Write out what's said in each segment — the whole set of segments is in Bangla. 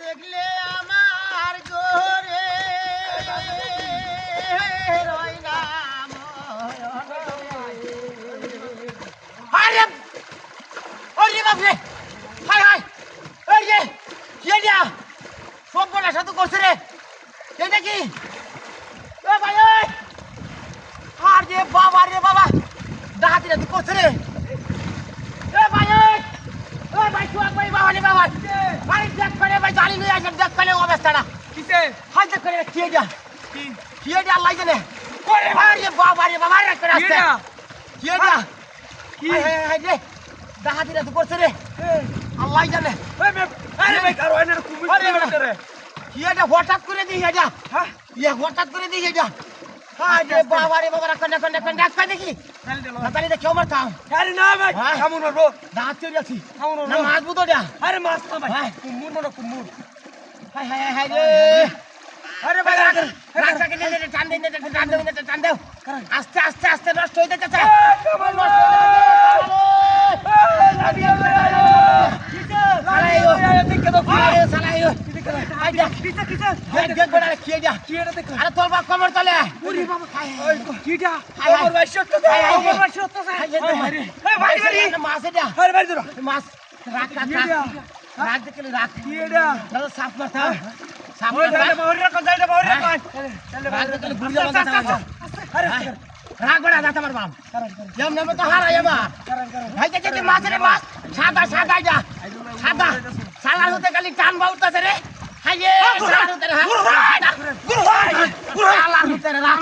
দেখলে আমার গোরে সব বলা সাথে করছে রে এটা কি ভাই আর রে বাবা ডাহাতি না তুই করছে রে ভাই ভাই তুই ভাই বাবা রে বাবা ভাই দেখ করে ভাই জানি লই আসেন দেখ করে অবস্থাটা কিসে হাই দেখ করে কি এটা আল্লাহ জানে করে আরে বাবা রে করে আসছে কি এটা কি হাই রে ডাহাতি না তুই করছে রে আল্লাহ জানে আরে ভাই কারো এনে কুমির করে কি এটা হঠাৎ করে দিই এটা হ্যাঁ হঠাৎ করে দিই এটা আরে বাবা রে বাবা কন্যা ডাক পাই দেখি তাহলে দেখো আমার কাম আরে না ভাই কেমন মারবো দাঁত চলে যাচ্ছি কেমন না মাছ বুতো দা আরে মাছ না ভাই কুমুর হাই রে আরে ভাই রাখটাকে নে টান দাও আস্তে নষ্ট হইতে যাচ্ছে কমর তলে মাছ রাখ সাপ মাথা রাগ বড়া দাতা মার বাপ যেম নামে তো হারাই বা ভাই যে মাছের মাছ সাদা যা সাদা সালা হতে খালি টান বাউতাছে রে হাইয়ে সালা হতে রে সালা হতে রে রাখ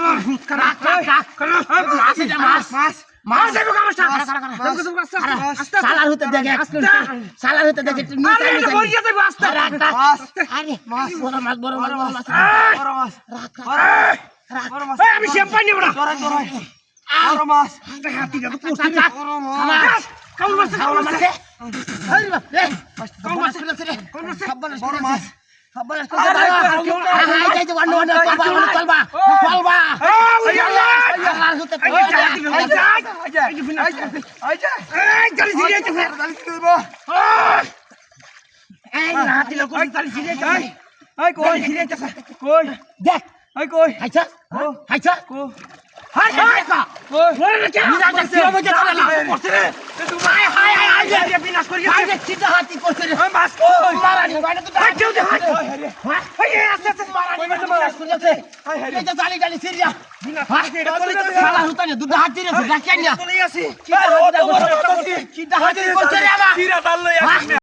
মাছ এবে কামস সালা হতে দেখে নিচে বড়িয়া যাবে আস্তে আরে বড় মাছ রাখ আমি শ্যাম্পান নিব না বড় মাছ হাতি যা তো করছিস কাউল মাছ আরে বাপ রে কাউল মাছ করছে রে বড় মাছ সববাস করে হাই যাই তো ওয়ান চলবা আল্লাহর হতে এই জলদি সিরিয়ে তো এই নাতি লোক জলদি সিরিয়ে তো কই সিরিয়ে তো কই দেখ কই হাইছা কো হাই কা কই রে কি না দেখছি ও মজা চলে করছে রে হাই রে বিনাশ করি হাই রে চিটা হাতি করছে রে মাছ কই মারানি বাইরে তো হাই কেউ দে হাই হাই আস্তে মারানি বিনাশ করি আছে হাই এই যে জালি সিরিয়া বিনাশ হাতি এটা চলে তো সালা হুতানে দুধ হাতি রে ডাকিয়া নিয়া চলে আসি চিটা হাতি করছে রে আমা